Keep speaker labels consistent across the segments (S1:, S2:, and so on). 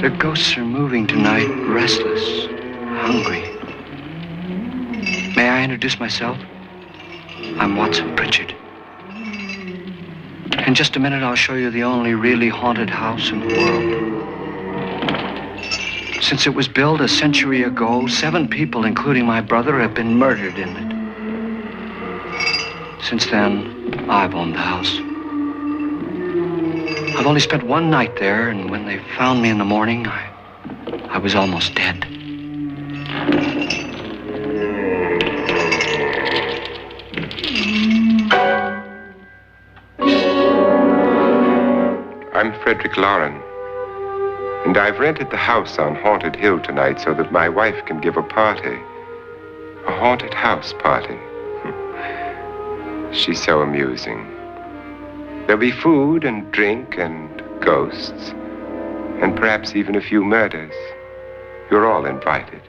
S1: The ghosts are moving tonight, restless, hungry. May I introduce myself? I'm Watson Pritchard. In just a minute, I'll show you the only really haunted house in the world. Since it was built a century ago, 7 people, including my brother, have been murdered in it. Since then, I've owned the house. I've only spent one night there, and when they found me in the morning, I was almost dead.
S2: I'm Frederick Loren, and I've rented the house on Haunted Hill tonight so that my wife can give a party. A haunted house party. She's so amusing. There'll be food and drink and ghosts, and perhaps even a few murders. You're all invited.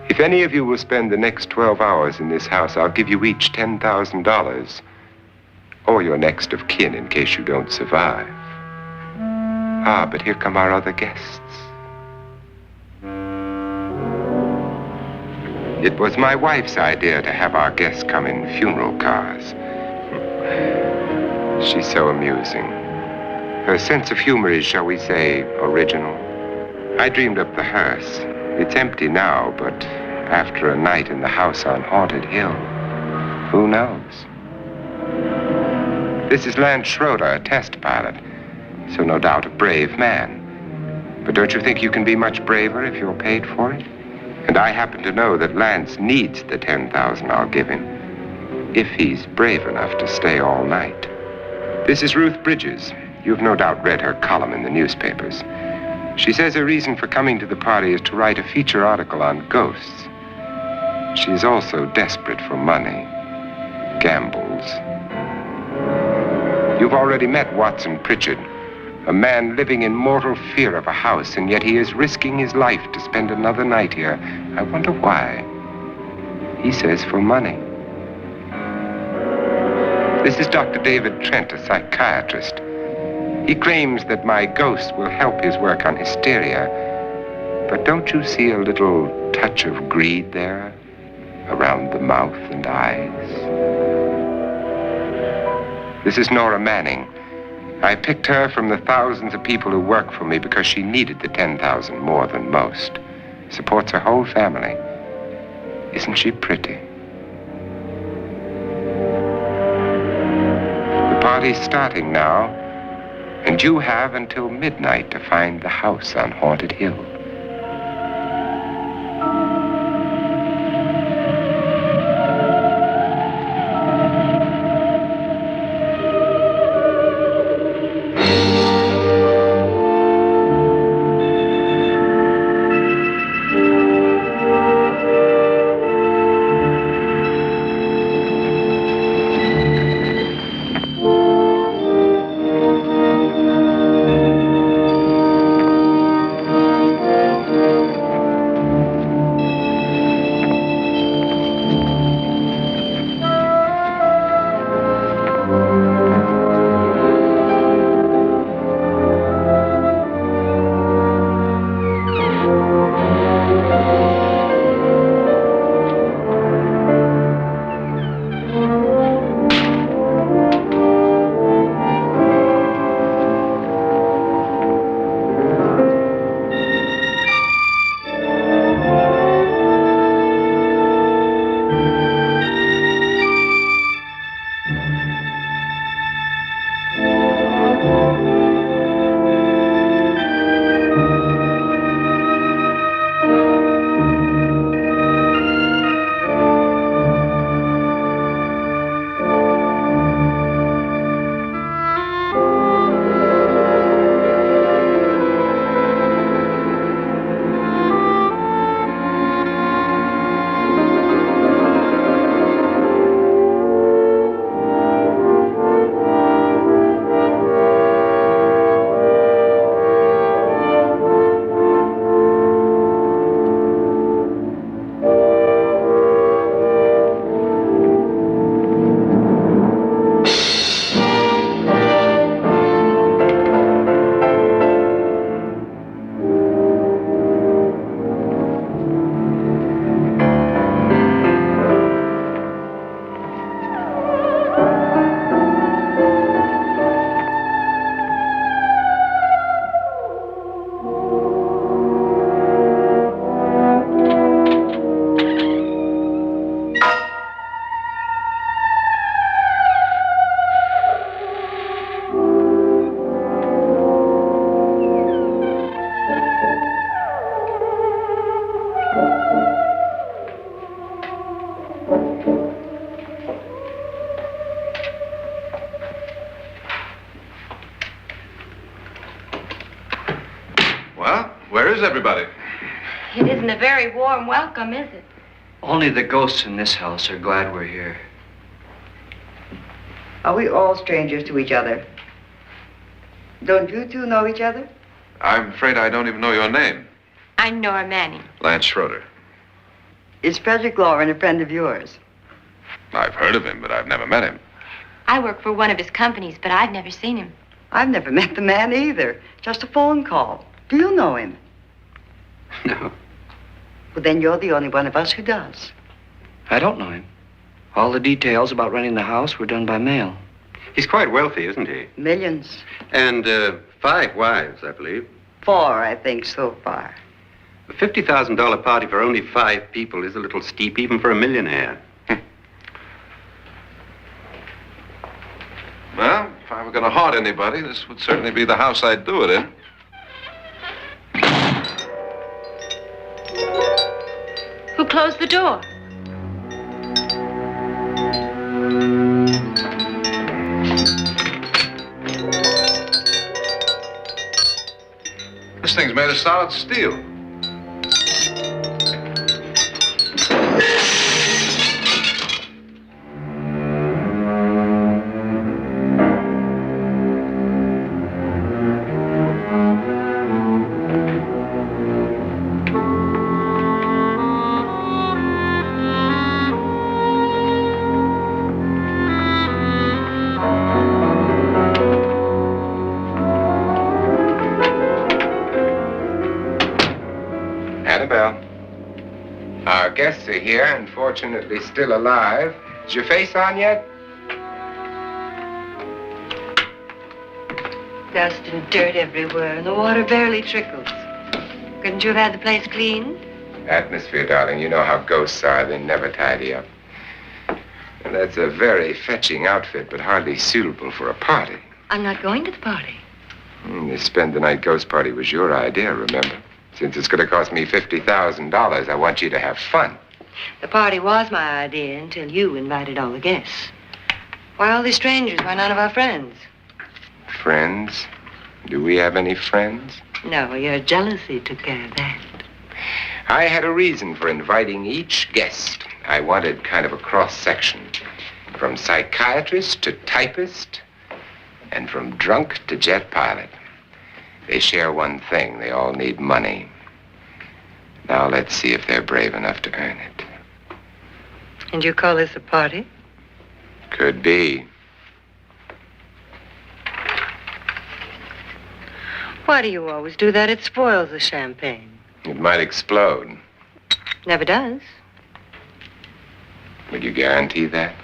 S2: If any of you will spend the next 12 hours in this house, I'll give you each $10,000, or your next of kin in case you don't survive. Ah, but here come our other guests. It was my wife's idea to have our guests come in funeral cars. She's so amusing. Her sense of humor is, shall we say, original. I dreamed up the hearse. It's empty now, but after a night in the house on Haunted Hill, who knows? This is Lance Schroeder, a test pilot, so no doubt a brave man. But don't you think you can be much braver if you're paid for it? And I happen to know that Lance needs the $10,000 I'll give him, if he's brave enough to stay all night. This is Ruth Bridges. You've no doubt read her column in the newspapers. She says her reason for coming to the party is to write a feature article on ghosts. She's also desperate for money. Gambles. You've already met Watson Pritchard, a man living in mortal fear of a house, and yet he is risking his life to spend another night here. I wonder why. He says for money. This is Dr. David Trent, a psychiatrist. He claims that my ghost will help his work on hysteria. But don't you see a little touch of greed there, around the mouth and eyes? This is Nora Manning. I picked her from the thousands of people who work for me because she needed the $10,000 more than most. Supports her whole family. Isn't she pretty? The party's starting now, and you have until midnight to find the house on Haunted Hill.
S3: Where is everybody?
S4: It isn't a very warm welcome, is it?
S1: Only the ghosts in this house are glad we're here.
S5: Are we all strangers to each other? Don't you two know each other?
S3: I'm afraid I don't even know your name.
S4: I'm Nora Manning.
S3: Lance Schroeder.
S5: Is Frederick Loren a friend of yours?
S3: I've heard of him, but I've never met him.
S4: I work for one of his companies, but I've never seen him.
S5: I've never met the man either. Just a phone call. Do you know him?
S1: No,
S5: Well, then you're the only one of us who does.
S1: I don't know him. All the details about renting the house were done by mail.
S6: He's quite wealthy, isn't he?
S5: Millions.
S6: And 5 wives, I believe.
S5: 4, I think, so far.
S6: A $50,000 party for only 5 people is a little steep, even for a millionaire.
S3: Well, if I were going to haunt anybody, this would certainly be the house I'd do it in.
S4: Who closed the door?
S3: This thing's made of solid steel.
S2: Annabelle, our guests are here, unfortunately still alive. Is your face on yet?
S5: Dust and dirt everywhere, and the water barely trickles.
S4: Couldn't you have had the place cleaned?
S2: Atmosphere, darling. You know how ghosts are. They never tidy up. And that's a very fetching outfit, but hardly suitable for a party.
S4: I'm not going to the party.
S2: The spend-the-night ghost party was your idea, remember? Since it's going to cost me $50,000, I want you to have fun.
S4: The party was my idea until you invited all the guests. Why all these strangers? Why none of our friends?
S2: Friends? Do we have any friends?
S4: No, your jealousy took care of that.
S2: I had a reason for inviting each guest. I wanted kind of a cross-section. From psychiatrist to typist, and from drunk to jet pilot. They share one thing. They all need money. Now let's see if they're brave enough to earn it.
S4: And you call this a party?
S2: Could be.
S4: Why do you always do that? It spoils the champagne.
S2: It might explode.
S4: Never does.
S2: Would you guarantee that?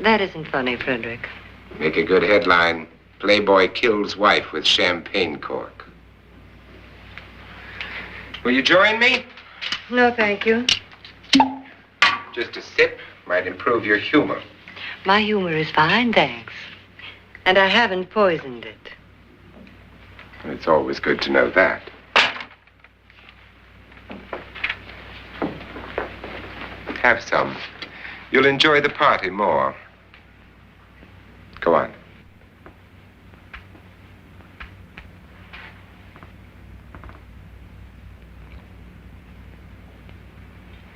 S4: That isn't funny, Frederick.
S2: Make a good headline. Playboy kills wife with champagne cork. Will you join me?
S4: No, thank you.
S2: Just a sip might improve your humor.
S4: My humor is fine, thanks. And I haven't poisoned it.
S2: It's always good to know that. Have some. You'll enjoy the party more. Go on.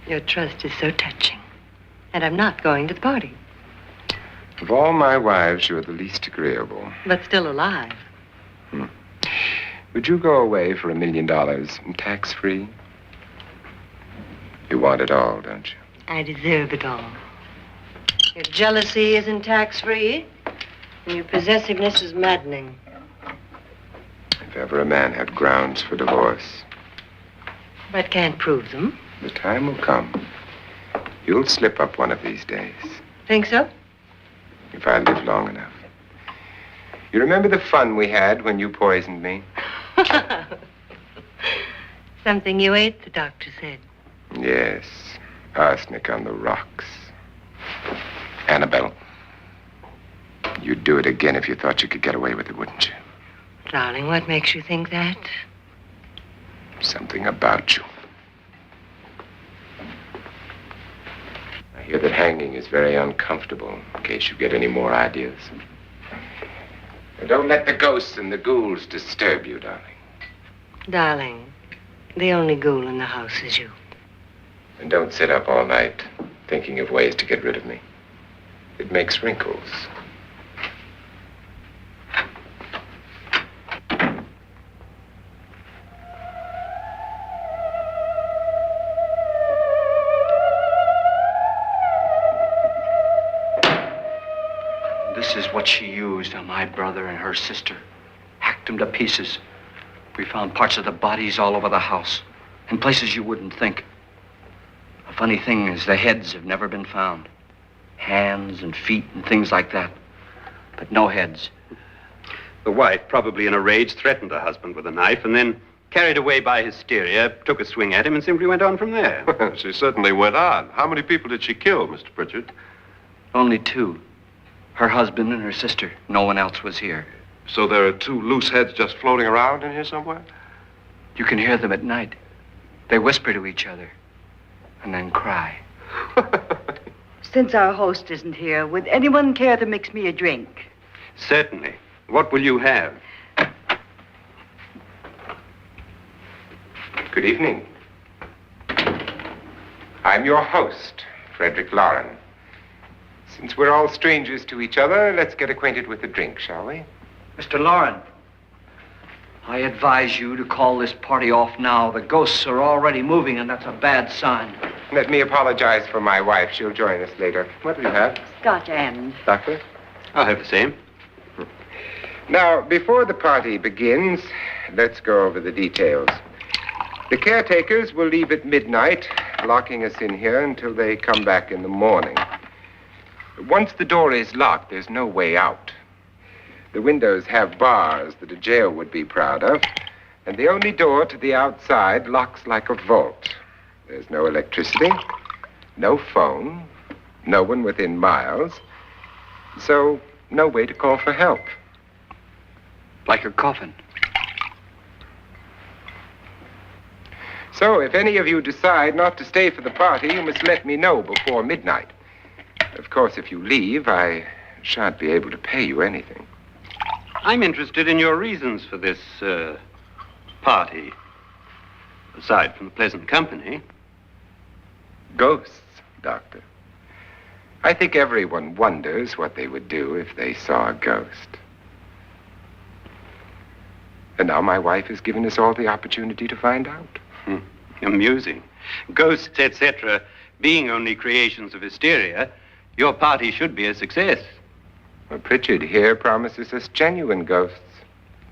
S4: Your trust is so touching. And I'm not going to the party.
S2: Of all my wives, you're the least agreeable.
S4: But still alive.
S2: Would you go away for $1 million tax-free? You want it all, don't you?
S4: I deserve it all. Your jealousy isn't tax-free, and your possessiveness is maddening.
S2: If ever a man had grounds for divorce,
S4: But can't prove them.
S2: the time will come. You'll slip up one of these days,
S4: Think so?
S2: if I live long enough. You remember the fun we had when you poisoned me?
S4: Something you ate, the doctor said.
S2: Yes, arsenic on the rocks. Annabelle, you'd do it again if you thought you could get away with it, wouldn't you?
S4: Darling, what makes you think that?
S2: Something about you. I hear that hanging is very uncomfortable, in case you get any more ideas. Now, don't let the ghosts and the ghouls disturb you, darling.
S4: Darling, the only ghoul in the house is you.
S2: And don't sit up all night thinking of ways to get rid of me. It makes wrinkles.
S1: This is what she used on my brother and her sister. Hacked them to pieces. We found parts of the bodies all over the house, in places you wouldn't think. The funny thing is the heads have never been found. Hands and feet and things like that. But no heads.
S6: The wife, probably in a rage, threatened her husband with a knife and then, carried away by hysteria, took a swing at him and simply went on from there.
S3: She certainly went on. How many people did she kill, Mr. Pritchard?
S1: Only two. Her husband and her sister. No one else was here.
S3: So there are two loose heads just floating around in here somewhere?
S1: You can hear them at night. They whisper to each other and then cry.
S5: Since our host isn't here, would anyone care to mix me a drink?
S6: Certainly. What will you have?
S2: Good evening. I'm your host, Frederick Loren. Since we're all strangers to each other, let's get acquainted with a drink, shall we?
S1: Mr. Loren, I advise you to call this party off now. The ghosts are already moving, and that's a bad sign.
S2: Let me apologize for my wife. She'll join us later. What do you have?
S5: Scotch and.
S2: Doctor?
S6: I'll have the same.
S2: Now, before the party begins, let's go over the details. The caretakers will leave at midnight, locking us in here until they come back in the morning. Once the door is locked, there's no way out. The windows have bars that a jail would be proud of, and the only door to the outside locks like a vault. There's no electricity, no phone, no one within miles, so no way to call for help.
S1: Like a coffin.
S2: So if any of you decide not to stay for the party, you must let me know before midnight. Of course, if you leave, I shan't be able to pay you anything.
S6: I'm interested in your reasons for this, party. Aside from the pleasant company.
S2: Ghosts, Doctor. I think everyone wonders what they would do if they saw a ghost. And now my wife has given us all the opportunity to find out.
S6: Amusing. Ghosts, etc., being only creations of hysteria, your party should be a success.
S2: Well, Pritchard here promises us genuine ghosts.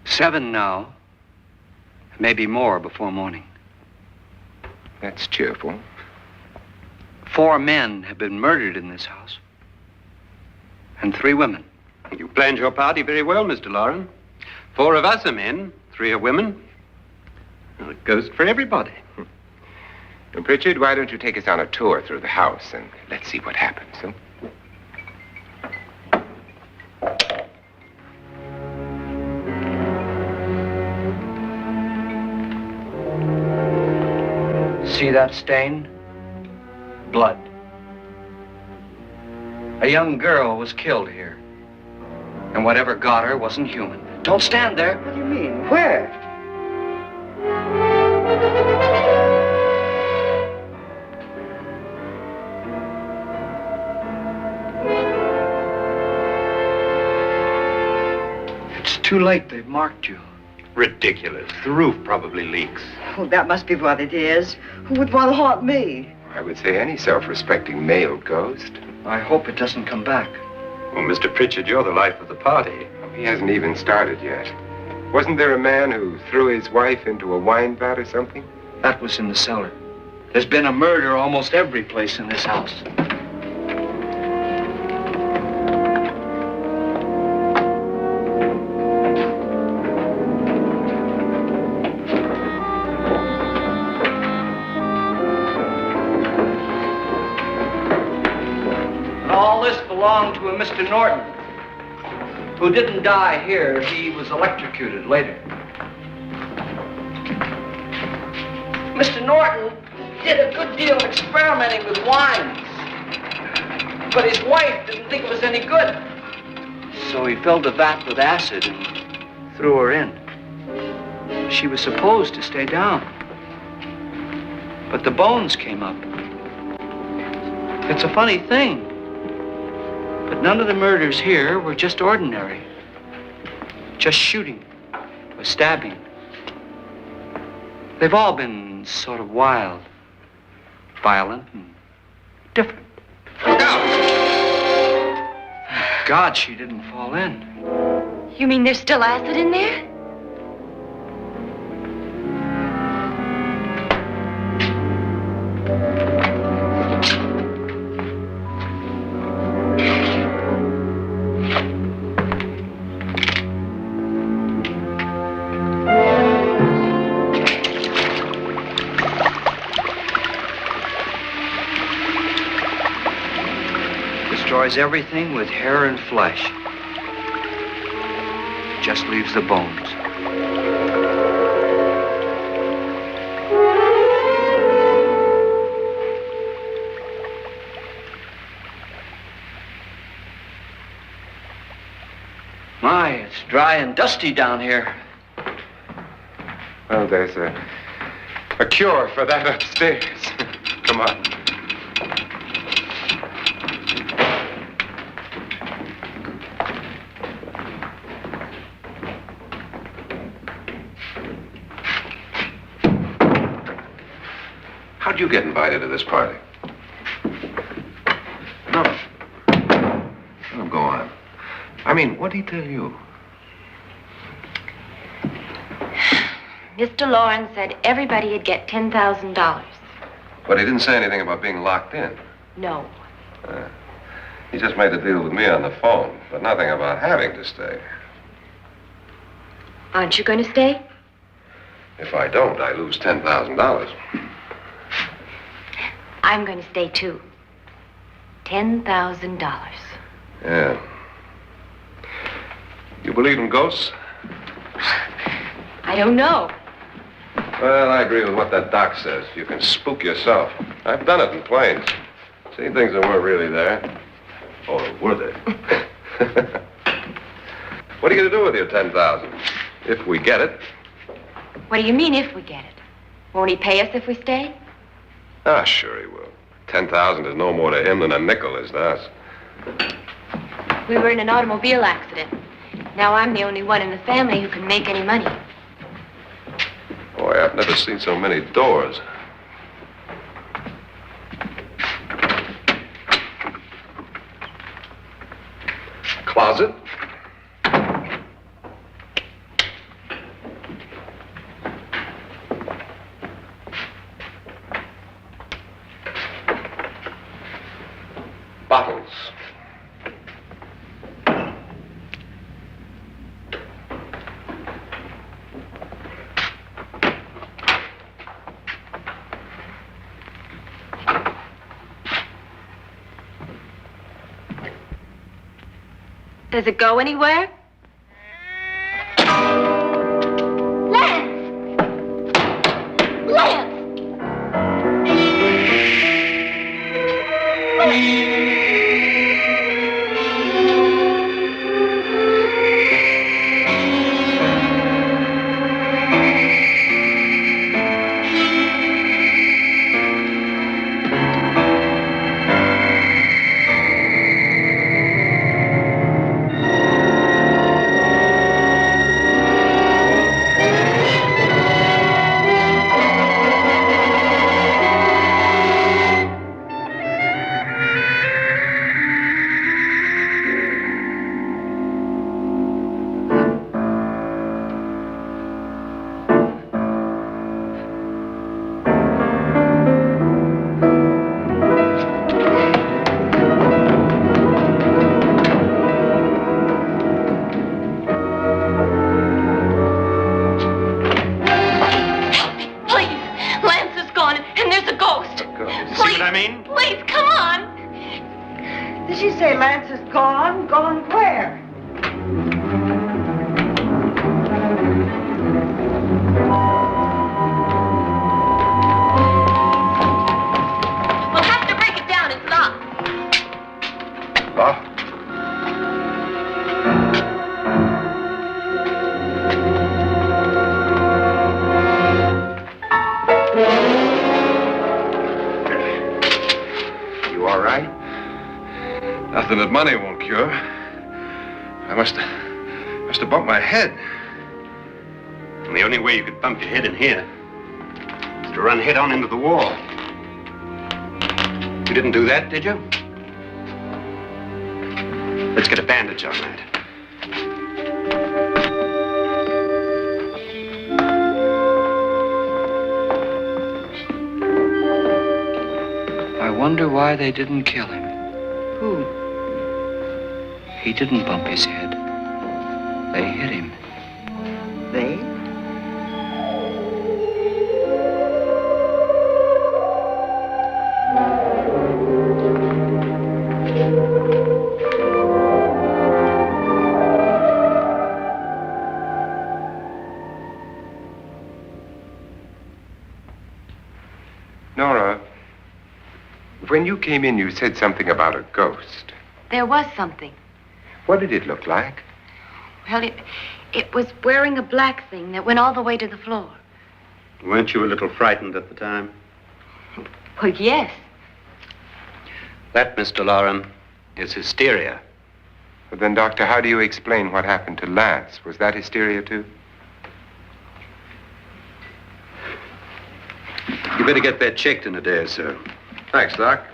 S1: 7 now. Maybe more before morning.
S2: That's cheerful.
S1: 4 men have been murdered in this house. And 3 women.
S6: You planned your party very well, Mr. Loren. 4 of us are men, 3 are women. A ghost for everybody.
S2: And Pritchard, why don't you take us on a tour through the house and let's see what happens, huh?
S1: See that stain? Blood. A young girl was killed here. And whatever got her wasn't human. Don't stand there.
S5: What do you mean? Where?
S1: It's too late. They've marked you.
S6: Ridiculous. The roof probably leaks.
S5: Oh, that must be what it is. Who would want to haunt me?
S2: I would say any self-respecting male ghost.
S1: I hope it doesn't come back.
S6: Well, Mr. Pritchard, you're the life of the party.
S2: He hasn't even started yet. Wasn't there a man who threw his wife into a wine vat or something?
S1: That was in the cellar. There's been a murder almost every place in this house. And all this belonged to a Mr. Norton, who didn't die here. He was electrocuted later. Mr. Norton did a good deal of experimenting with wines, but his wife didn't think it was any good. So he filled the vat with acid and threw her in. She was supposed to stay down. But the bones came up. It's a funny thing. But none of the murders here were just ordinary. Just shooting or stabbing. They've all been sort of wild, violent, and different.
S3: Look out!
S1: God, she didn't fall in.
S7: You mean there's still acid in there?
S1: Destroys everything with hair and flesh. Just leaves the bones. My, it's dry and dusty down here.
S2: Well, there's a cure for that upstairs. Come on.
S3: How'd you get invited to this party? No. Oh, go on. I mean, what'd he tell you?
S7: Mr. Loren said everybody'd get $10,000.
S3: But he didn't say anything about being locked in.
S7: No.
S3: He just made the deal with me on the phone, but nothing about having to stay.
S7: Aren't you going to stay?
S3: If I don't, I lose $10,000.
S7: I'm going to stay too. $10,000.
S3: Yeah. You believe in ghosts?
S7: I don't know.
S3: Well, I agree with what that doc says. You can spook yourself. I've done it in planes. Seen things that weren't really there. Or were they? What are you going to do with your $10,000? If we get it.
S7: What do you mean if we get it? Won't he pay us if we stay?
S3: Ah, sure he will. 10,000 is no more to him than a nickel is to us.
S7: We were in an automobile accident. Now I'm the only one in the family who can make any money.
S3: Boy, I've never seen so many doors. Closet. Bottles.
S7: Does it go anywhere? Lance! Lance!
S5: Did she say Lance is gone? Gone where?
S7: We'll have to break it down. It's locked.
S3: Locked? Something that money won't cure. I must have bumped my head.
S6: And the only way you could bump your head in here is to run head on into the wall. You didn't do that, did you? Let's get a bandage on that.
S1: I wonder why they didn't kill him.
S5: Who?
S1: He didn't bump his head. They hit him.
S5: They?
S2: Nora, when you came in, you said something about a ghost.
S7: There was something.
S2: What did it look like?
S7: Well, it was wearing a black thing that went all the way to the floor.
S6: Weren't you a little frightened at the time?
S7: Well, yes.
S6: That, Mr. Loren, is hysteria.
S2: But then, Doctor, how do you explain what happened to Lance? Was that hysteria, too?
S6: You better get that checked in a day or so.
S3: Thanks, Doc.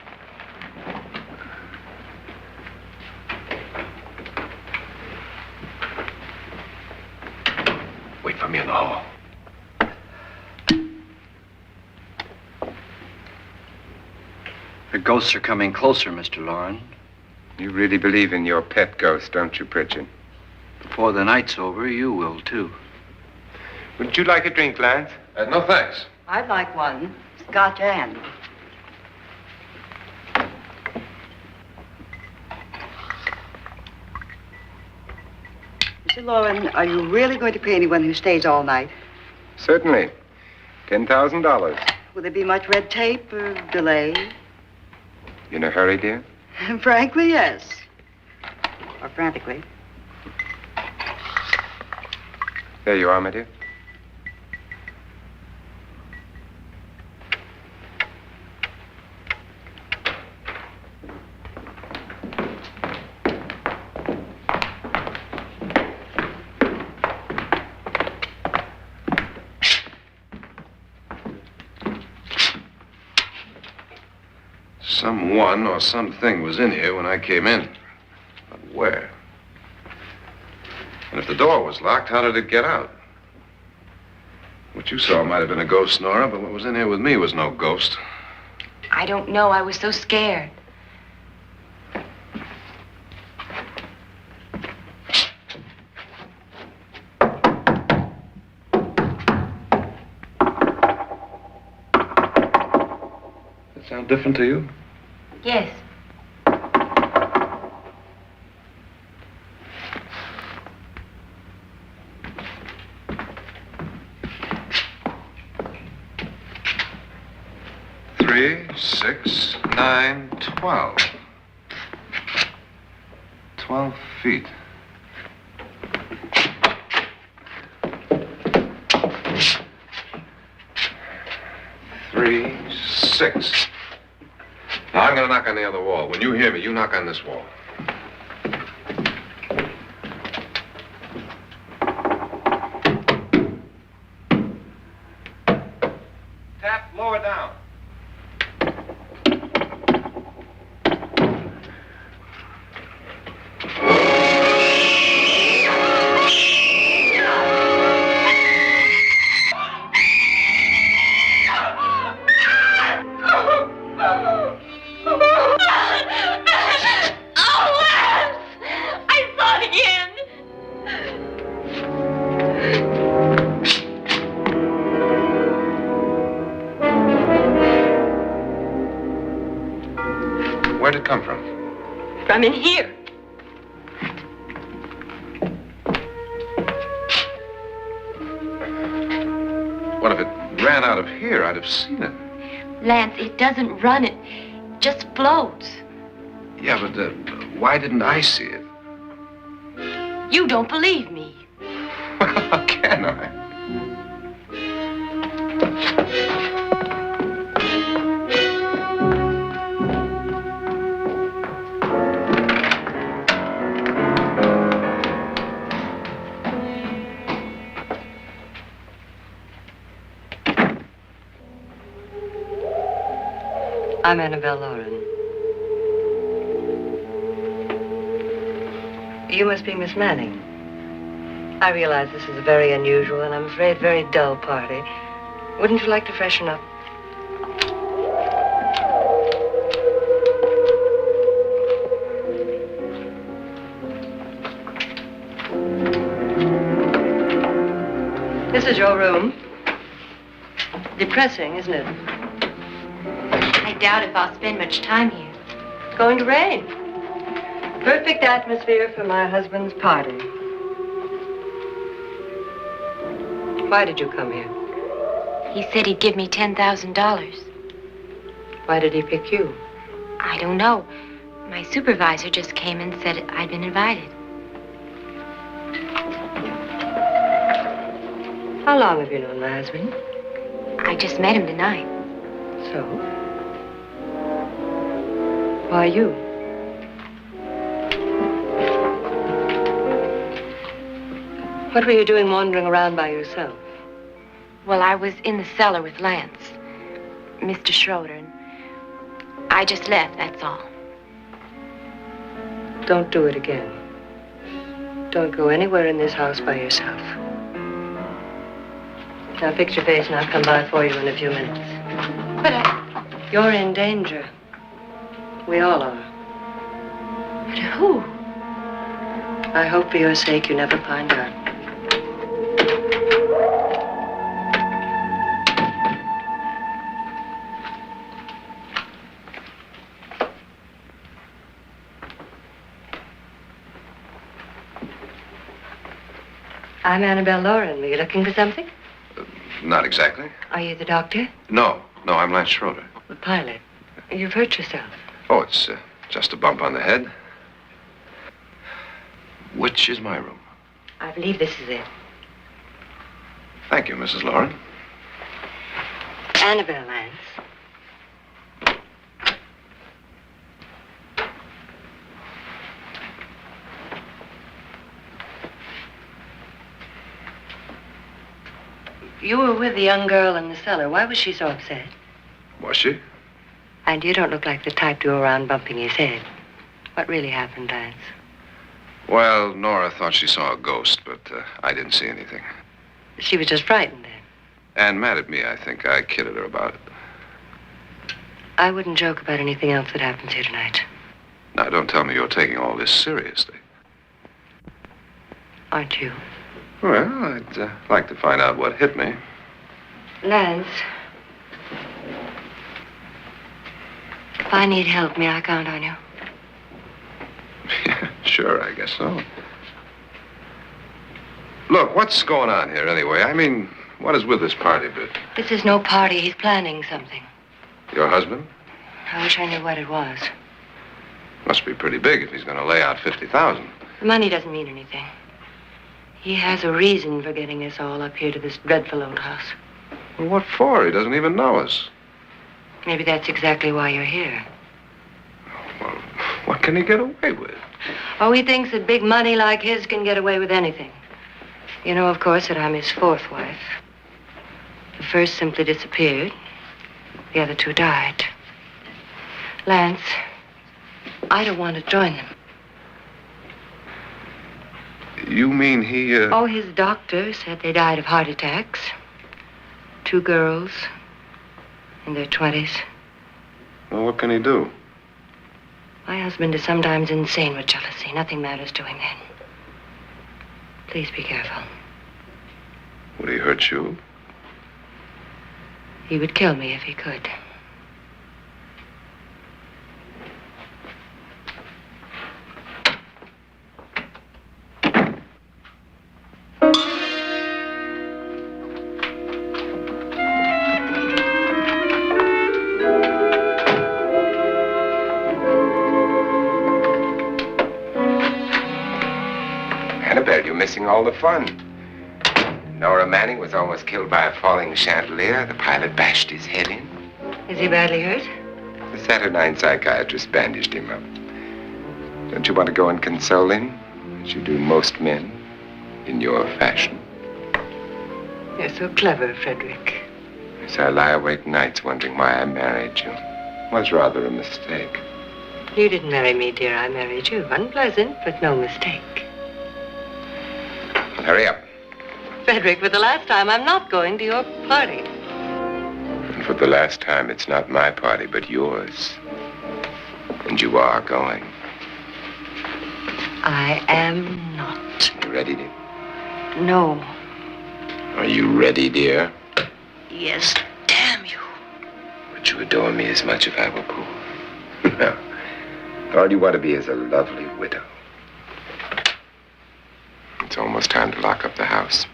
S3: Wait for me in the hall.
S1: The ghosts are coming closer, Mr. Loren.
S2: You really believe in your pet ghost, don't you, Pritchard?
S1: Before the night's over, you will, too.
S2: Would you like a drink, Lance?
S3: No, thanks.
S5: I'd like one. Scotch and. Mr. Loren, are you really going to pay anyone who stays all night?
S2: Certainly. $10,000.
S5: Will there be much red tape or delay?
S2: In a hurry, dear?
S5: Frankly, yes. Or frantically.
S2: There you are, my dear.
S3: Someone or something was in here when I came in. But where? And if the door was locked, how did it get out? What you saw might have been a ghost, Nora, but what was in here with me was no ghost.
S7: I don't know. I was so scared.
S3: Does that sound different to you?
S7: Yes.
S3: Three, 6, 9, 12. 12 feet. Three, 6. Now, I'm going to knock on the other wall. When you hear me, you knock on this wall. Tap lower down. Where'd it come from?
S7: From in here.
S3: What if it ran out of here? I'd have seen it.
S7: Lance, it doesn't run. It just floats.
S3: Yeah, but why didn't I see it?
S7: You don't believe me.
S3: Well, how can I?
S4: I'm Annabelle Loren. You must be Miss Manning. I realize this is a very unusual and I'm afraid very dull party. Wouldn't you like to freshen up? This is your room. Depressing, isn't it?
S7: I doubt if I'll spend much time here.
S4: It's going to rain. Perfect atmosphere for my husband's party. Why did you come here?
S7: He said he'd give me $10,000.
S4: Why did he pick you?
S7: I don't know. My supervisor just came and said I'd been invited.
S4: How long have you known my husband?
S7: I just met him tonight.
S4: So? Why you? What were you doing wandering around by yourself?
S7: Well, I was in the cellar with Lance, Mr. Schroeder, and I just left, that's all.
S4: Don't do it again. Don't go anywhere in this house by yourself. Now fix your face and I'll come by for you in a few minutes.
S7: But
S4: You're in danger. We all are.
S7: But who?
S4: I hope for your sake you never find out. I'm Annabelle Loren. Were you looking for something?
S3: Not exactly.
S4: Are you the doctor?
S3: No, I'm Lance Schroeder.
S4: The pilot. You've hurt yourself.
S3: Oh, it's just a bump on the head. Which is my room?
S4: I believe this is it.
S3: Thank you, Mrs. Loren.
S4: Annabelle, Lance. You were with the young girl in the cellar. Why was she so upset?
S3: Was she?
S4: And you don't look like the type to go around bumping his head. What really happened, Lance?
S3: Well, Nora thought she saw a ghost, but I didn't see anything.
S4: She was just frightened then.
S3: And mad at me, I think. I kidded her about it.
S4: I wouldn't joke about anything else that happens here tonight.
S3: Now, don't tell me you're taking all this seriously.
S4: Aren't you?
S3: Well, I'd like to find out what hit me.
S4: Lance. If I need help, may I count on you?
S3: Sure, I guess so. Look, what's going on here anyway? I mean, what is with this party bit?
S4: This is no party. He's planning something.
S3: Your husband?
S4: I wish I knew what it was.
S3: Must be pretty big if he's going to lay out 50,000.
S4: The money doesn't mean anything. He has a reason for getting us all up here to this dreadful old house.
S3: Well, what for? He doesn't even know us.
S4: Maybe that's exactly why you're here.
S3: Well, what can he get away with?
S4: Oh, he thinks that big money like his can get away with anything. You know, of course, that I'm his fourth wife. The first simply disappeared. The other two died. Lance, I don't want to join them.
S3: You mean he,
S4: Oh, his doctor said they died of heart attacks. 2 girls in their 20s.
S3: Well, what can he do?
S4: My husband is sometimes insane with jealousy. Nothing matters to him then. Please be careful.
S3: Would he hurt you?
S4: He would kill me if he could.
S2: Annabelle, you're missing all the fun. Nora Manning was almost killed by a falling chandelier. The pilot bashed his head in.
S4: Is he badly hurt?
S2: The Saturnine psychiatrist bandaged him up. Don't you want to go and console him, as you do most men, in your fashion?
S4: You're so clever, Frederick.
S2: So I lie awake nights wondering why I married you. was rather a mistake.
S4: You didn't marry me, dear. I married you. Unpleasant, but no mistake.
S2: Hurry up.
S4: Frederick, for the last time, I'm not going to your party.
S2: And for the last time, it's not my party, but yours. And you are going.
S4: I am not.
S2: You ready, dear?
S4: No.
S2: Are you ready, dear?
S4: Yes, damn you.
S2: Would you adore me as much if I were poor? No. All you want to be is a lovely widow. It's almost time to lock up the house.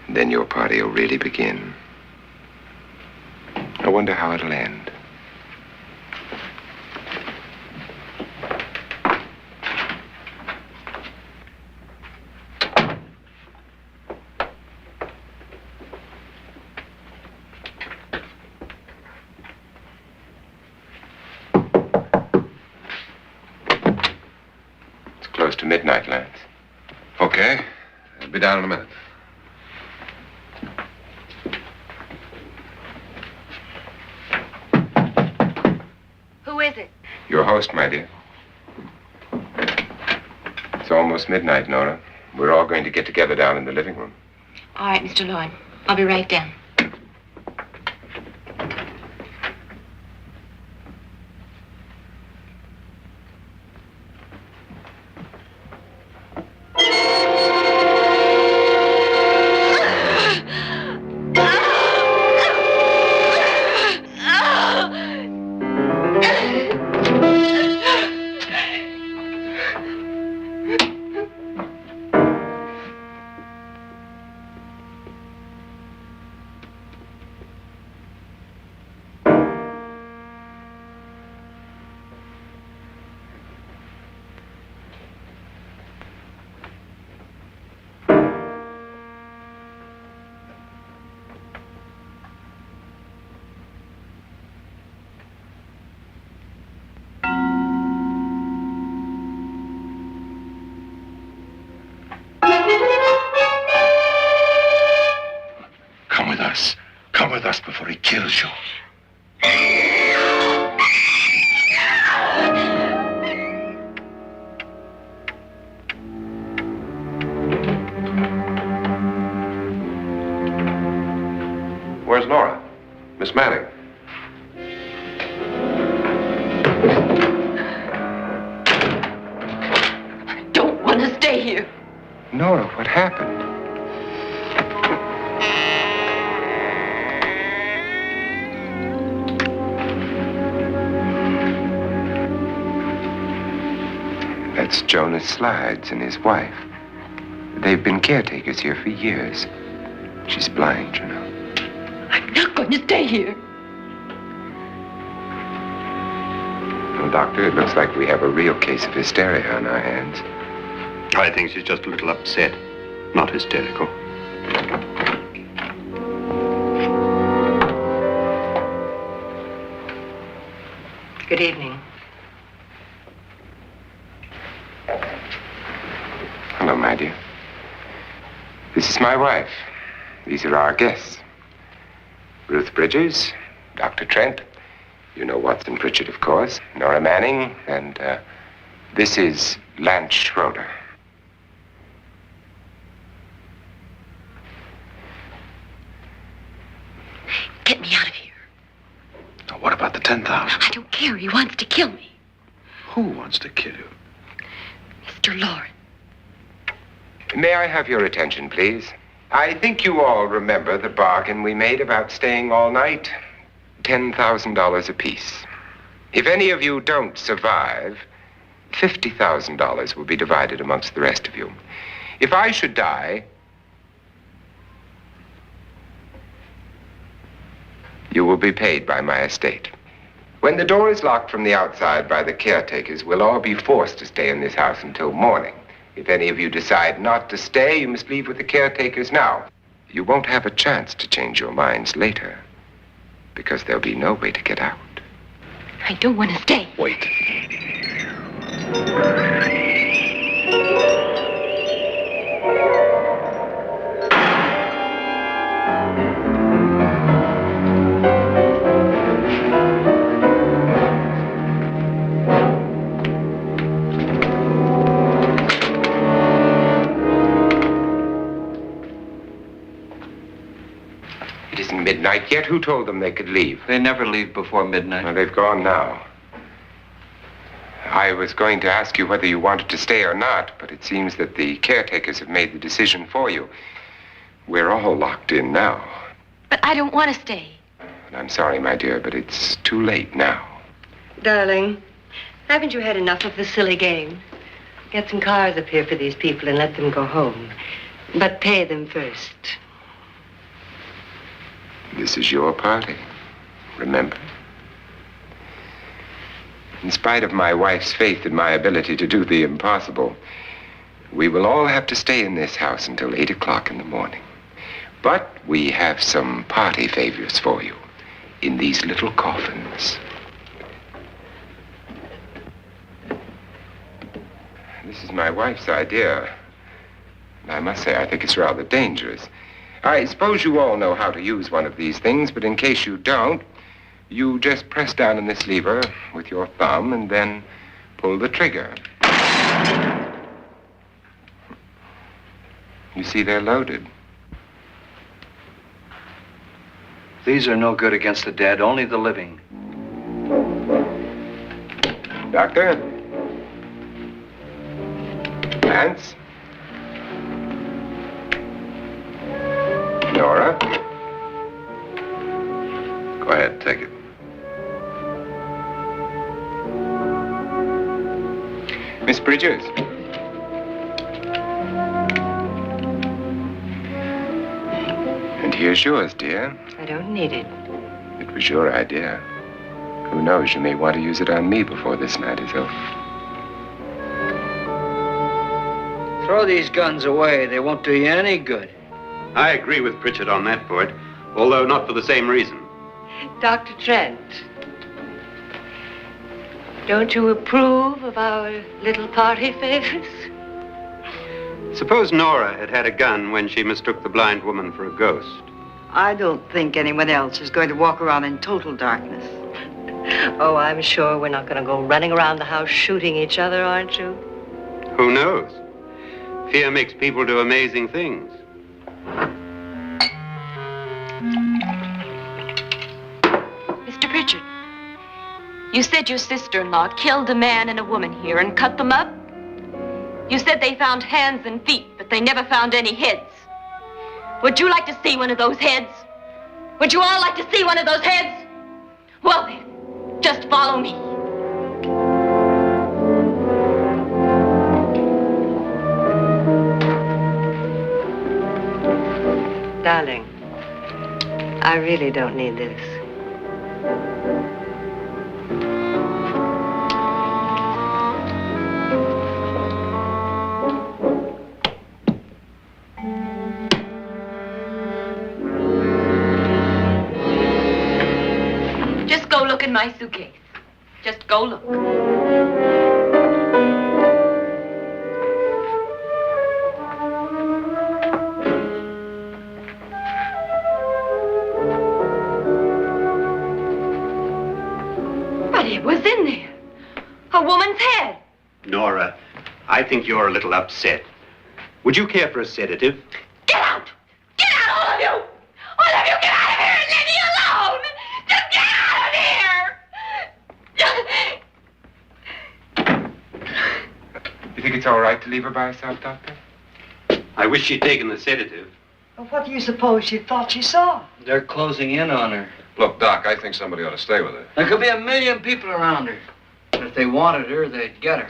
S2: And then your party will really begin. I wonder how it'll end. It's close to midnight, Lance.
S3: Okay. I'll be down in a minute.
S7: Who is it?
S2: Your host, my dear. It's almost midnight, Nora. We're all going to get together down in the living room.
S7: All right, Mr. Loren. I'll be right down.
S3: Come with us before he kills you. Where's Nora? Miss Manning.
S7: I don't want to stay here.
S2: Nora, what happened? That's Jonas Slides and his wife. They've been caretakers here for years. She's blind, you know.
S7: I'm not going to stay here.
S2: Well, Doctor, it looks like we have a real case of hysteria on our hands.
S6: I think she's just a little upset, not hysterical.
S4: Good evening.
S2: Hello, my dear. This is my wife. These are our guests. Ruth Bridges, Dr. Trent. You know Watson Pritchard, of course. Nora Manning, and this is Lance Schroeder.
S7: Get me out of here.
S3: Now, what about the 10,000?
S7: I don't care. He wants to kill me.
S3: Who wants to kill you?
S7: Mr. Loren.
S2: May I have your attention, please? I think you all remember the bargain we made about staying all night. $10,000 apiece. If any of you don't survive, $50,000 will be divided amongst the rest of you. If I should die, you will be paid by my estate. When the door is locked from the outside by the caretakers, we'll all be forced to stay in this house until morning. If any of you decide not to stay, you must leave with the caretakers now. You won't have a chance to change your minds later, because there'll be no way to get out.
S7: I don't want to stay.
S3: Wait.
S2: It isn't midnight yet. Who told them they could leave?
S1: They never leave before midnight.
S2: Well, they've gone now. I was going to ask you whether you wanted to stay or not, but it seems that the caretakers have made the decision for you. We're all locked in now.
S7: But I don't want to stay.
S2: And I'm sorry, my dear, but it's too late now.
S4: Darling, haven't you had enough of the silly game? Get some cars up here for these people and let them go home. But pay them first.
S2: This is your party, remember? In spite of my wife's faith in my ability to do the impossible, we will all have to stay in this house until 8 o'clock in the morning. But we have some party favors for you in these little coffins. This is my wife's idea. And I must say, I think it's rather dangerous. I suppose you all know how to use one of these things, but in case you don't, you just press down on this lever with your thumb and then pull the trigger. You see, they're loaded.
S1: These are no good against the dead, only the living.
S2: Doctor? Lance? Nora?
S3: Go ahead, take it.
S2: Miss Bridges? And here's yours, dear.
S4: I don't need it.
S2: It was your idea. Who knows, you may want to use it on me before this night is over.
S1: Throw these guns away. They won't do you any good.
S6: I agree with Pritchard on that point, although not for the same reason.
S4: Dr. Trent, don't you approve of our little party favors?
S6: Suppose Nora had had a gun when she mistook the blind woman for a ghost.
S5: I don't think anyone else is going to walk around in total darkness.
S4: Oh, I'm sure we're not going to go running around the house shooting each other, aren't you?
S6: Who knows? Fear makes people do amazing things.
S7: Mr. Pritchard, you said your sister-in-law killed a man and a woman here and cut them up? You said they found hands and feet, but they never found any heads. Would you like to see one of those heads? Would you all like to see one of those heads? Well then, just follow me.
S4: Darling, I really don't need this.
S7: Just go look in my suitcase. Just go look. But it was in there. A woman's head.
S6: Nora, I think you're a little upset. Would you care for a sedative?
S7: Get out! Get out, all of you! All of you, get out of here and leave me alone! Just get out of here!
S2: You think it's all right to leave her by herself, Doctor?
S6: I wish she'd taken the sedative.
S5: Well, what do you suppose she thought she saw?
S1: They're closing in on her.
S3: Look, Doc, I think somebody ought to stay with her.
S1: There could be 1,000,000 people around her. But if they wanted her, they'd get her.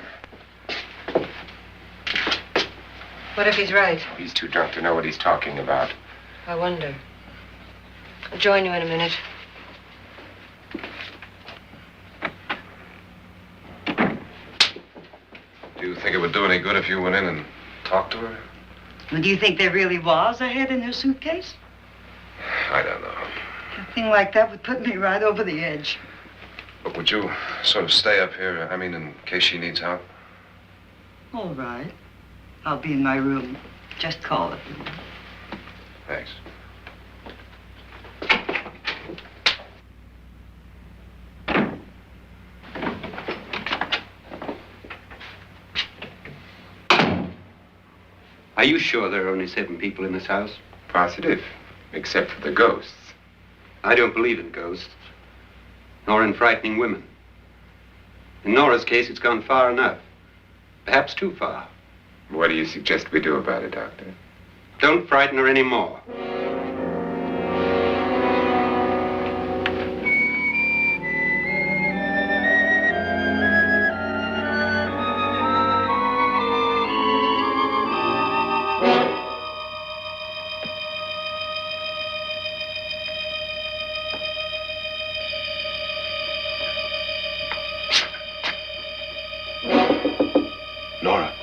S4: What if he's right?
S2: He's too drunk to know what he's talking about.
S4: I wonder. I'll join you in a minute.
S3: Do you think it would do any good if you went in and talked to her?
S5: Well, do you think there really was a head in her suitcase?
S3: I don't know.
S5: A thing like that would put me right over the edge.
S3: But would you sort of stay up here, I mean, in case she needs help?
S5: All right. I'll be in my room. Just call it.
S3: Thanks.
S6: Are you sure there are only 7 people in this house?
S2: Positive, except for the ghosts.
S6: I don't believe in ghosts, nor in frightening women. In Nora's case, it's gone far enough. Perhaps too far.
S2: What do you suggest we do about it, Doctor?
S6: Don't frighten her anymore.
S3: Nora?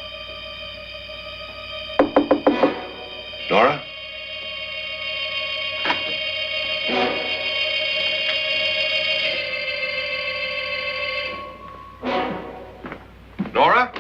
S3: Nora? Nora?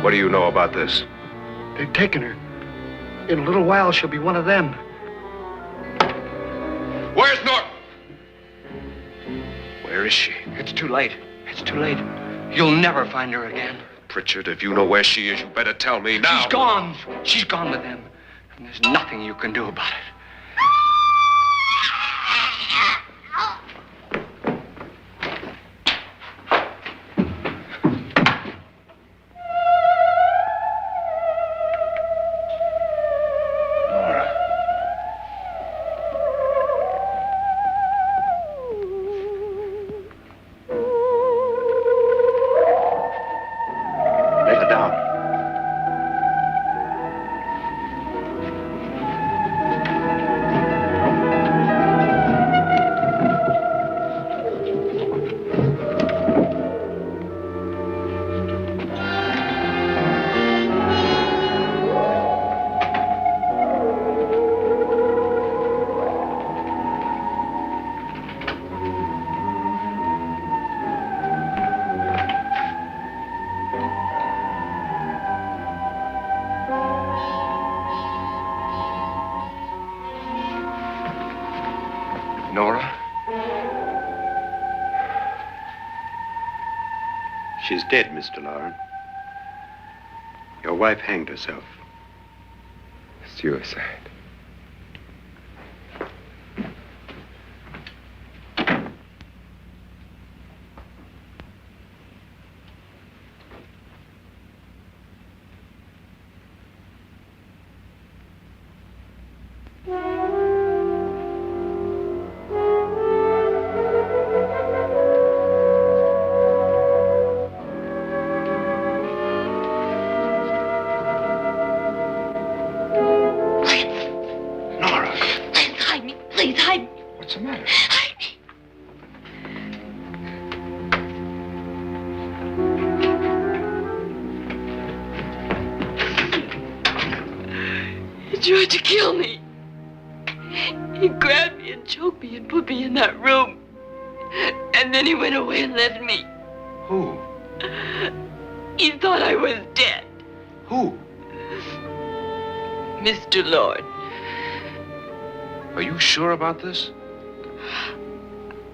S3: What do you know about this?
S8: They've taken her. In a little while, she'll be one of them.
S3: Where's Nora? Where is she?
S1: It's too late. It's too late. You'll never find her again.
S3: Pritchard, if you know where she is, you better tell me now.
S1: She's gone. She's gone with them. And there's nothing you can do about it.
S3: Nora?
S6: She's dead, Mr. Loren. Your wife hanged herself.
S2: Suicide. What's the matter?
S7: He tried to kill me. He grabbed me and choked me and put me in that room. And then he went away and left me.
S3: Who?
S7: He thought I was dead.
S3: Who?
S7: Mr. Loren.
S3: Are you sure about this?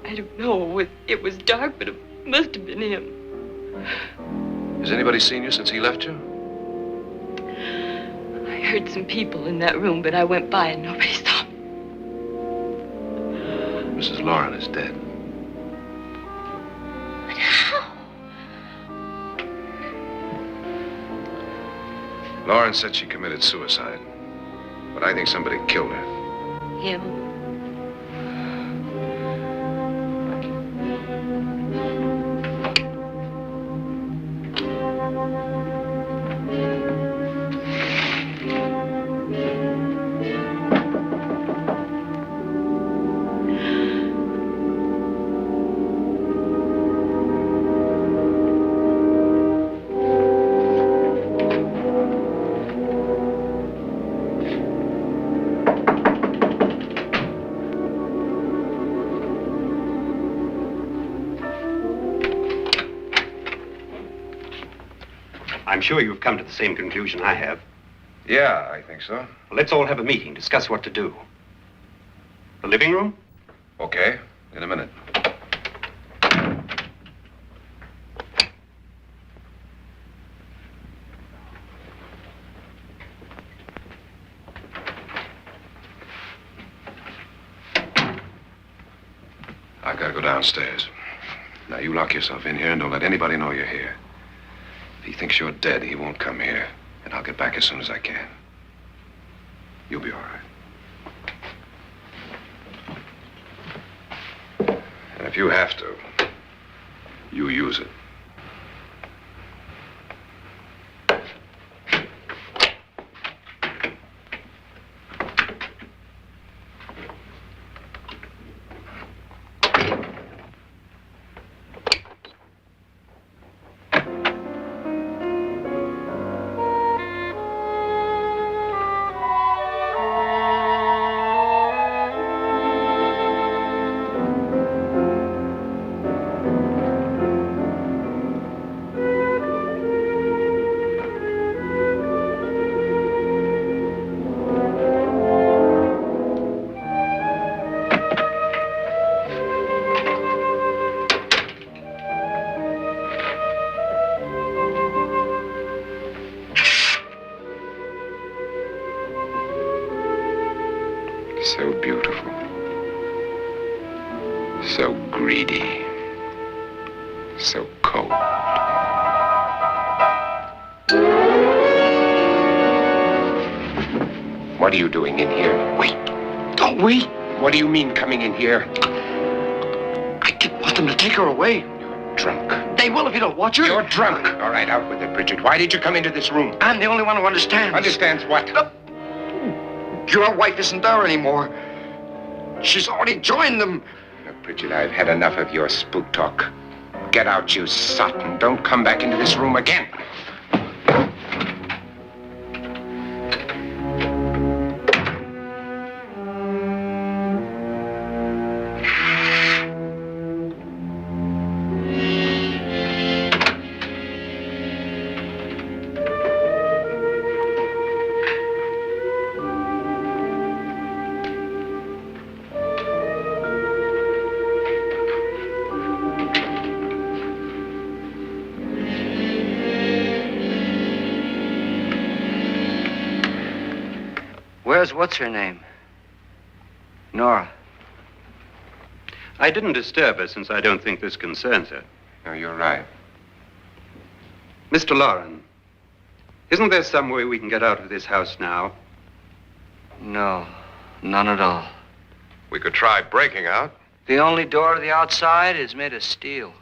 S7: I don't know. It was dark, but it must have been him.
S3: Has anybody seen you since he left you?
S7: I heard some people in that room, but I went by and nobody saw me.
S3: Mrs. Loren is dead.
S7: But how?
S3: Loren said she committed suicide, but I think somebody killed her.
S7: Him?
S6: I'm sure you've come to the same conclusion I have.
S3: Yeah, I think so.
S6: Well, let's all have a meeting, discuss what to do. The living room?
S3: Okay, in a minute. I've got to go downstairs. Now, you lock yourself in here and don't let anybody know you're here. If he thinks you're dead, he won't come here. And I'll get back as soon as I can. You'll be all right. And if you have to, you use it. So beautiful. So greedy. So cold. What are you doing in here?
S8: Wait. Don't wait.
S2: What do you mean coming in here?
S8: I didn't want them to take her away.
S2: You're drunk.
S8: They will if you don't watch her.
S2: You're drunk. All right, out with it, Bridget. Why did you come into this room?
S8: I'm the only one who understands.
S2: Understands what?
S8: Your wife isn't there anymore. She's already joined them.
S2: Look, Bridget, I've had enough of your spook talk. Get out, you sot, and don't come back into this room again.
S1: What's her name? Nora.
S6: I didn't disturb her since I don't think this concerns her.
S2: No, you're right.
S6: Mr. Loren, isn't there some way we can get out of this house now?
S1: No, none at all.
S3: We could try breaking out.
S1: The only door to the outside is made of steel.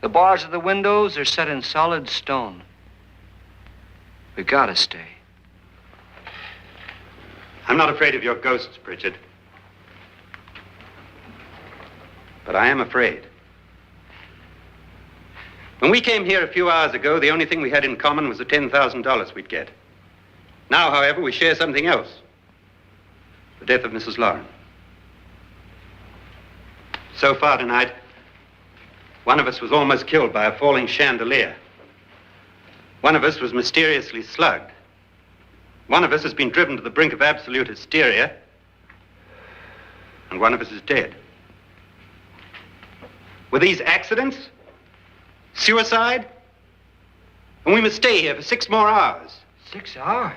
S1: The bars of the windows are set in solid stone. We gotta stay.
S6: I'm not afraid of your ghosts, Bridget. But I am afraid. When we came here a few hours ago, the only thing we had in common was the $10,000 we'd get. Now, however, we share something else. The death of Mrs. Loren. So far tonight, one of us was almost killed by a falling chandelier. One of us was mysteriously slugged. One of us has been driven to the brink of absolute hysteria, and one of us is dead. Were these accidents? Suicide? And we must stay here for 6 more hours.
S1: 6 hours?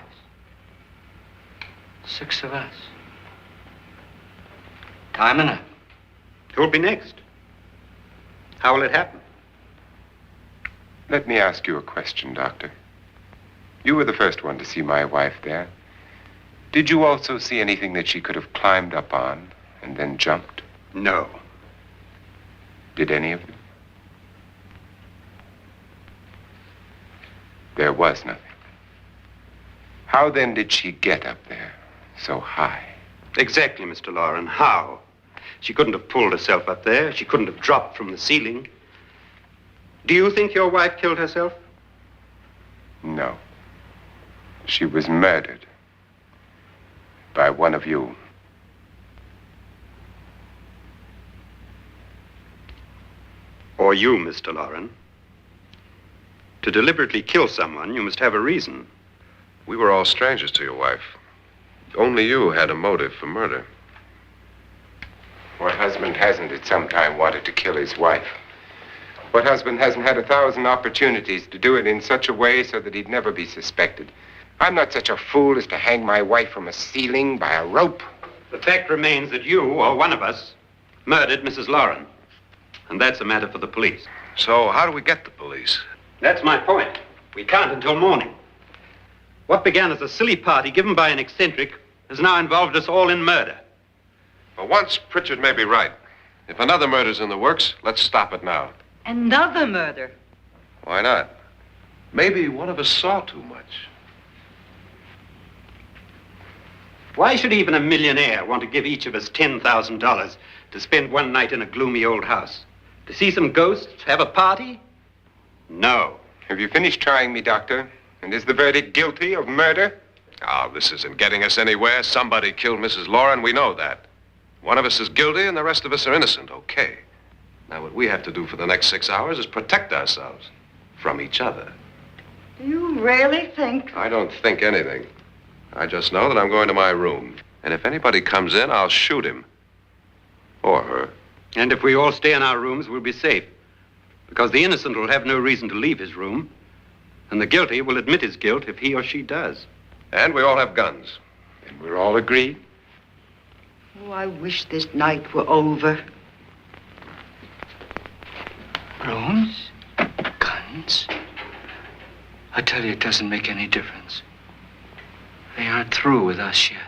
S1: 6 of us. Time enough.
S6: Who'll be next? How will it happen?
S2: Let me ask you a question, Doctor. You were the first one to see my wife there. Did you also see anything that she could have climbed up on and then jumped?
S6: No.
S2: Did any of you? There was nothing. How then did she get up there so high?
S6: Exactly, Mr. Loren. How? She couldn't have pulled herself up there. She couldn't have dropped from the ceiling. Do you think your wife killed herself?
S2: No. She was murdered by one of you.
S6: Or you, Mr. Loren. To deliberately kill someone, you must have a reason.
S3: We were all strangers to your wife. Only you had a motive for murder.
S2: What husband hasn't at some time wanted to kill his wife? What husband hasn't had 1,000 opportunities to do it in such a way so that he'd never be suspected? I'm not such a fool as to hang my wife from a ceiling by a rope.
S6: The fact remains that you, or one of us, murdered Mrs. Loren. And that's a matter for the police.
S3: So how do we get the police?
S6: That's my point. We can't until morning. What began as a silly party given by an eccentric has now involved us all in murder.
S3: For once, Pritchard may be right. If another murder's in the works, let's stop it now.
S5: Another murder.
S3: Why not? Maybe one of us saw too much.
S6: Why should even a millionaire want to give each of us $10,000 to spend one night in a gloomy old house? To see some ghosts, have a party? No.
S2: Have you finished trying me, Doctor? And is the verdict guilty of murder?
S3: Oh, this isn't getting us anywhere. Somebody killed Mrs. Loren. We know that. One of us is guilty and the rest of us are innocent. Okay. Now, what we have to do for the next 6 hours is protect ourselves from each other.
S5: You really think?
S3: I don't think anything. I just know that I'm going to my room. And if anybody comes in, I'll shoot him. Or her.
S6: And if we all stay in our rooms, we'll be safe. Because the innocent will have no reason to leave his room. And the guilty will admit his guilt if he or she does.
S3: And we all have guns.
S2: And we're all agreed?
S5: Oh, I wish this night were over.
S1: Rooms? Guns? I tell you, it doesn't make any difference. They aren't through with us yet.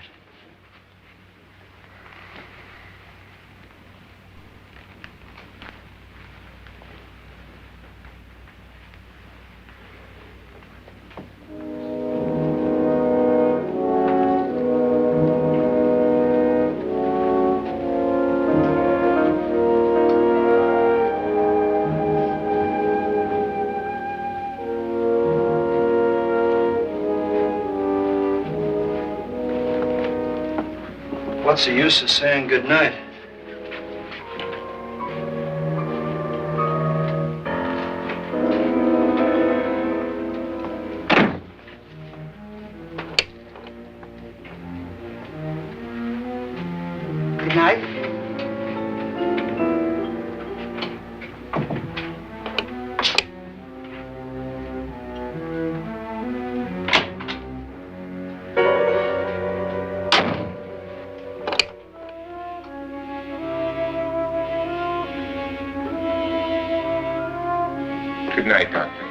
S9: What's the use of saying goodnight?
S5: Good night.
S2: Good night, Doctor.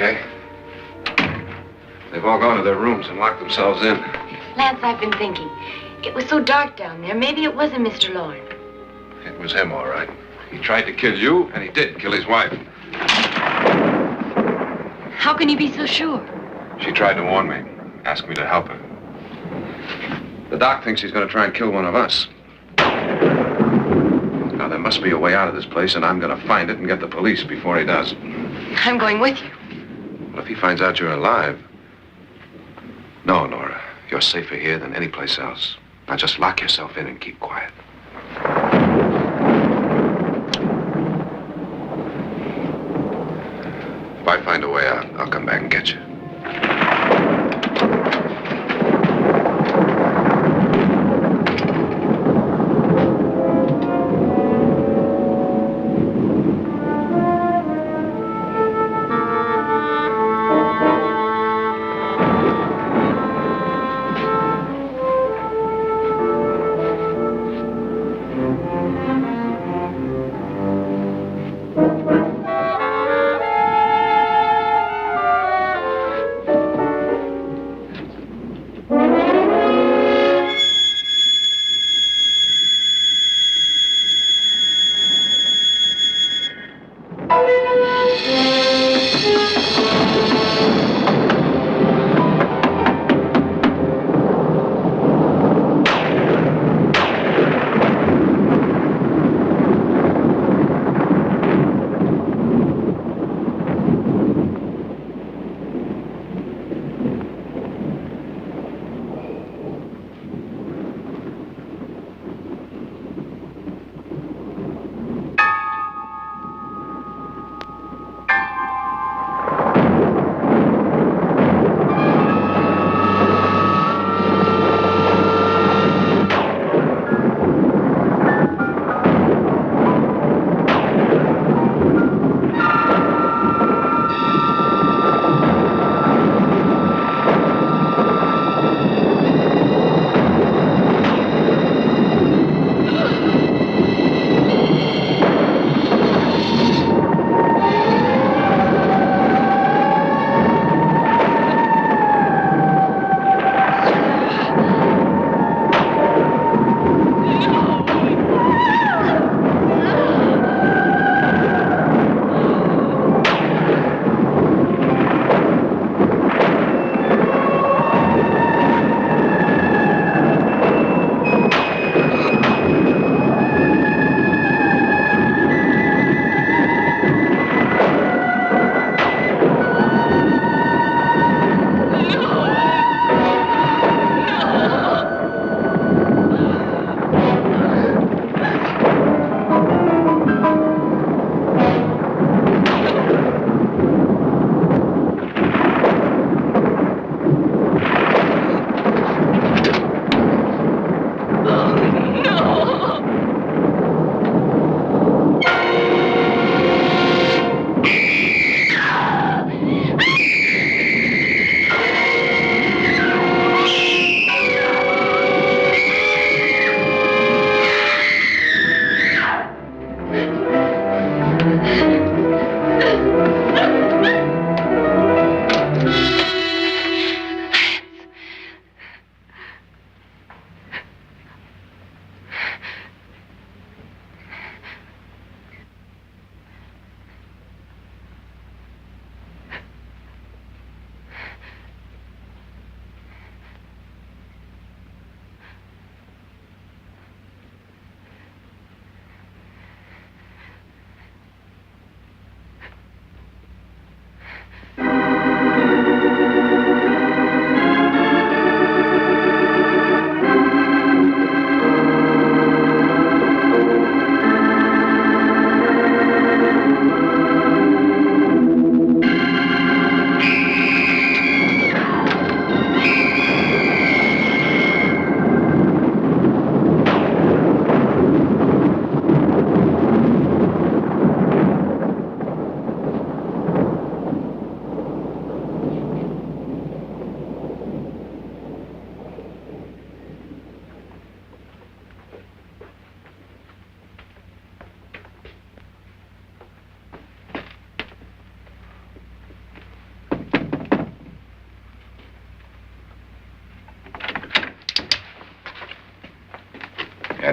S3: okay? They've all gone to their rooms and locked themselves in.
S7: Lance, I've been thinking. It was so dark down there. Maybe it wasn't Mr. Loren.
S3: It was him, all right. He tried to kill you, and he did kill his wife.
S7: How can you be so sure?
S3: She tried to warn me, asked me to help her. The doc thinks he's going to try and kill one of us. Now, there must be a way out of this place, and I'm going to find it and get the police before he does.
S7: I'm going with you.
S3: But if he finds out you're alive... No, Nora. You're safer here than any place else. Now, just lock yourself in and keep quiet. If I find a way out, I'll come back and get you.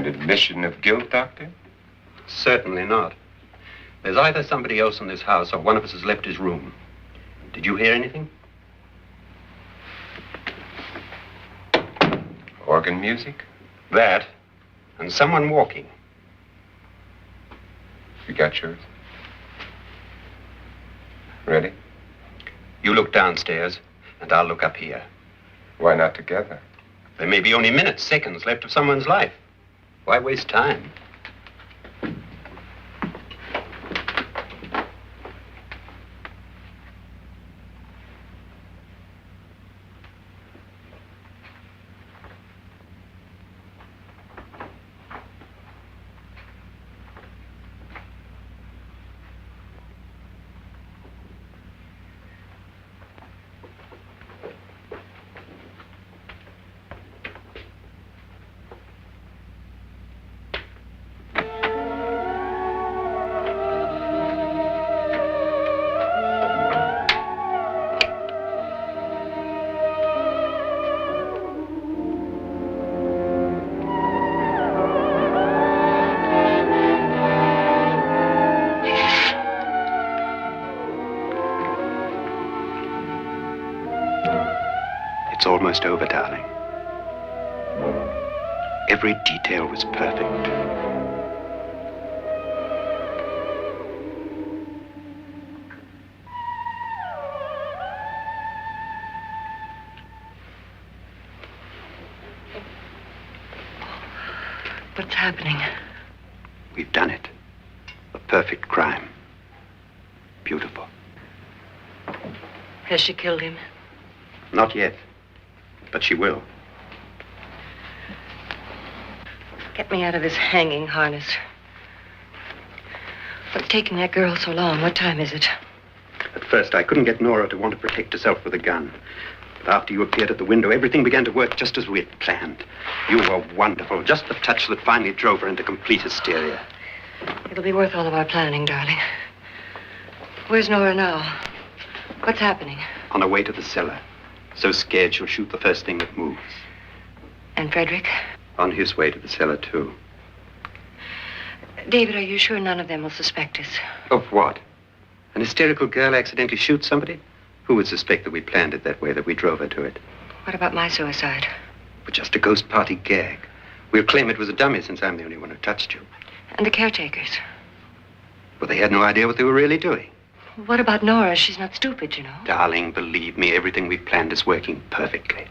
S2: An admission of guilt, Doctor?
S6: Certainly not. There's either somebody else in this house or one of us has left his room. Did you hear anything?
S2: Organ music?
S6: That, and someone walking.
S2: You got yours? Ready?
S6: You look downstairs, and I'll look up here.
S2: Why not together?
S6: There may be only minutes, seconds left of someone's life. Why waste time? It's almost over, darling. Every detail was perfect.
S4: What's happening?
S6: We've done it. A perfect crime. Beautiful.
S4: Has she killed him?
S6: Not yet, but she will.
S4: Get me out of this hanging harness. What's taking that girl so long? What time is it?
S6: At first, I couldn't get Nora to want to protect herself with a gun. But after you appeared at the window, everything began to work just as we had planned. You were wonderful. Just the touch that finally drove her into complete hysteria.
S4: It'll be worth all of our planning, darling. Where's Nora now? What's happening?
S6: On her way to the cellar. So scared she'll shoot the first thing that moves.
S4: And Frederick?
S6: On his way to the cellar, too.
S4: David, are you sure none of them will suspect us?
S6: Of what? An hysterical girl accidentally shoots somebody? Who would suspect that we planned it that way, that we drove her to it?
S4: What about my suicide?
S6: But just a ghost party gag. We'll claim it was a dummy since I'm the only one who touched you.
S4: And the caretakers?
S6: Well, they had no idea what they were really doing.
S4: What about Nora? She's not stupid, you know.
S6: Darling, believe me, everything we've planned is working perfectly.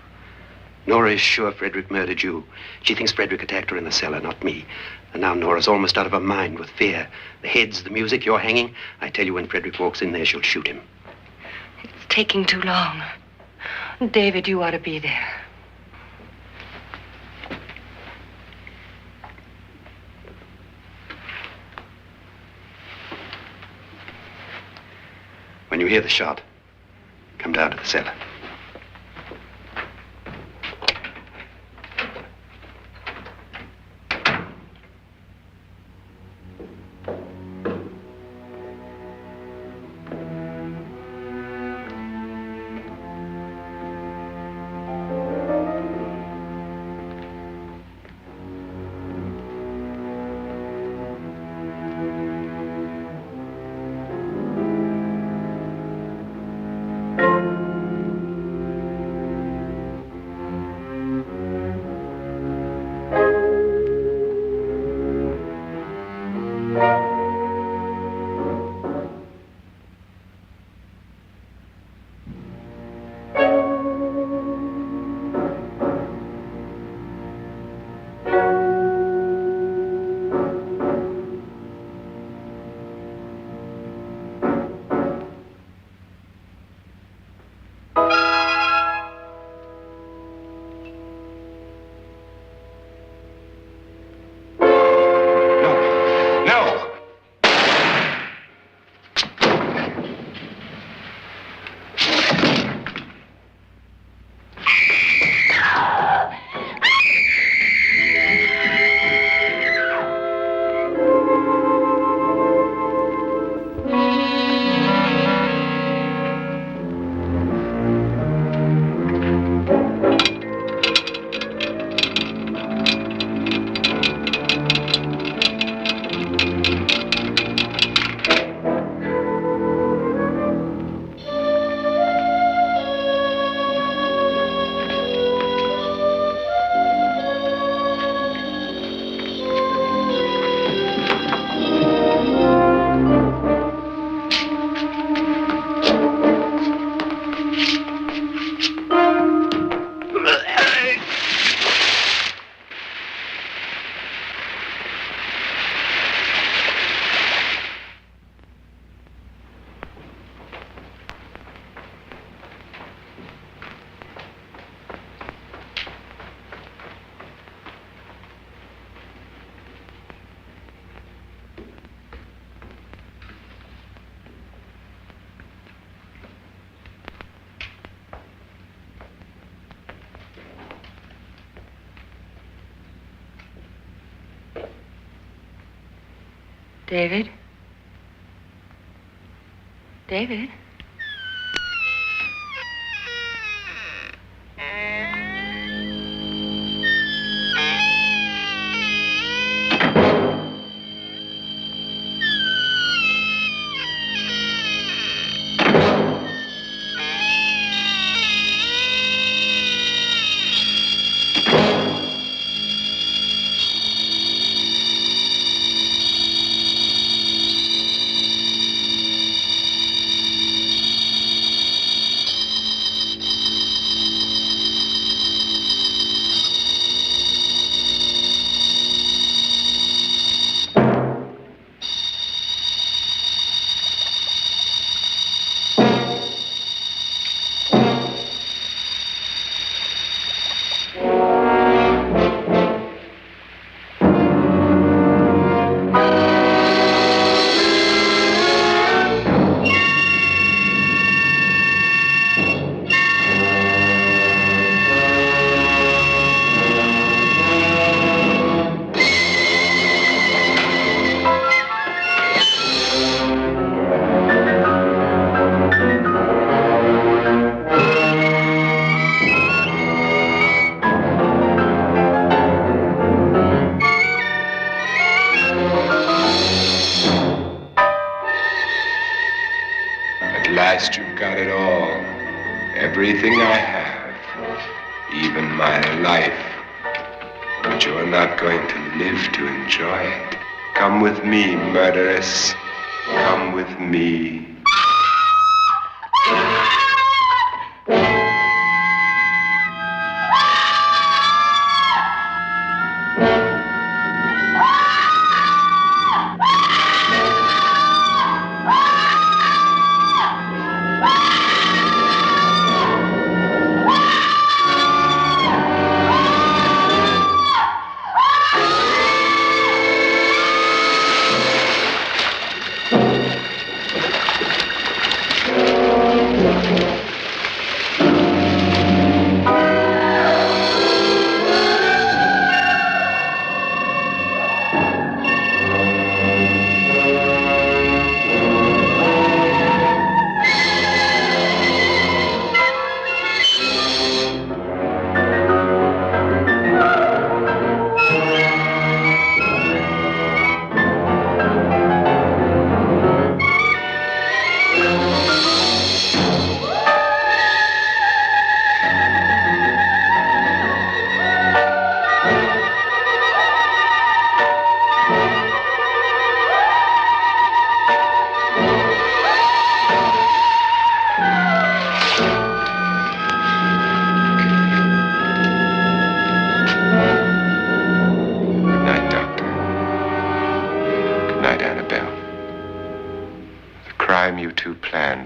S6: Nora is sure Frederick murdered you. She thinks Frederick attacked her in the cellar, not me. And now Nora's almost out of her mind with fear. The heads, the music, you're hanging. I tell you, when Frederick walks in there, she'll shoot him.
S4: It's taking too long. David, you ought to be there.
S6: When you hear the shot, come down to the cellar.
S4: David? David?
S2: You've got it all. Everything I have. Even my life. But you're not going to live to enjoy it. Come with me, murderess. Come with me.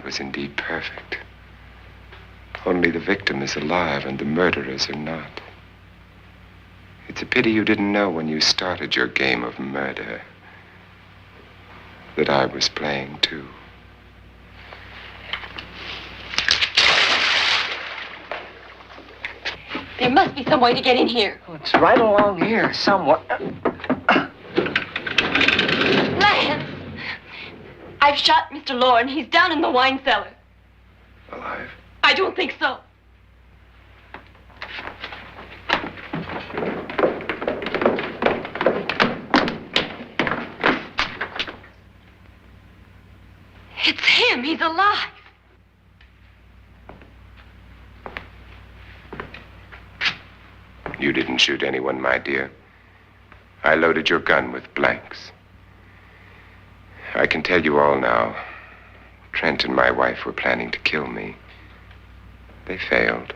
S2: Was indeed perfect. Only the victim is alive and the murderers are not. It's a pity you didn't know when you started your game of murder that I was playing too.
S7: There must be some way to get in here.
S9: Oh, it's right along here, somewhere.
S7: Lance! I've shot Mr. Loren. He's down in the wine cellar.
S3: Alive?
S7: I don't think so. It's him. He's alive.
S2: You didn't shoot anyone, my dear. I loaded your gun with blanks. I can tell you all now. Trent and my wife were planning to kill me. They failed.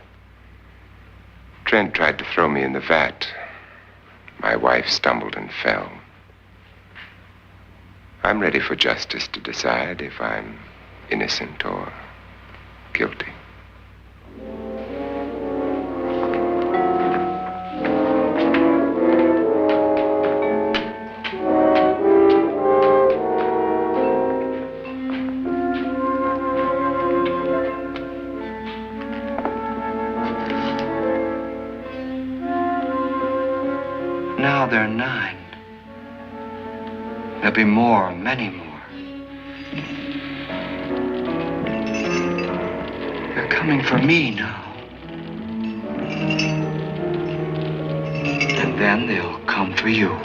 S2: Trent tried to throw me in the vat. My wife stumbled and fell. I'm ready for justice to decide if I'm innocent or guilty.
S1: Now they're 9. There'll be more, many more. They're coming for me now. And then they'll come for you.